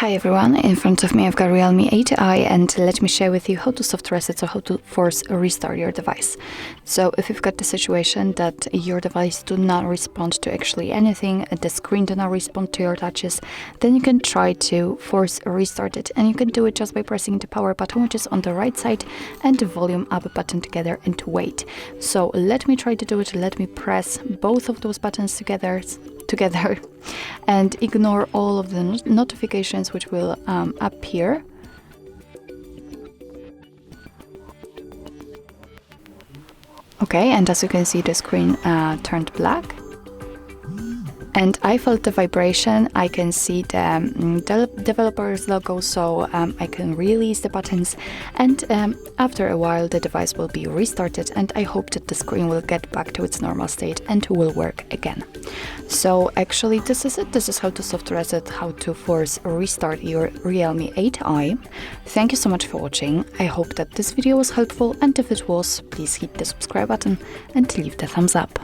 Hi everyone, in front of me I've got Realme 8i, and let me share with you how to soft reset, so how to force restart your device. So if you've got the situation that your device do not respond to actually anything, the screen do not respond to your touches, then you can try to force restart it, and you can do it just by pressing the power button, which is on the right side, and the volume up button together, and wait. So let me try to do it. Let me press both of those buttons together and ignore all of the notifications which will appear. Okay, and as you can see, the screen turned black. And I felt the vibration. I can see the developer's logo, so I can release the buttons, and after a while the device will be restarted, and I hope that the screen will get back to its normal state and will work again. So actually this is it. This is how to soft reset, how to force restart your Realme 8i. Thank you so much for watching. I hope that this video was helpful, and if it was, please hit the subscribe button and leave the thumbs up.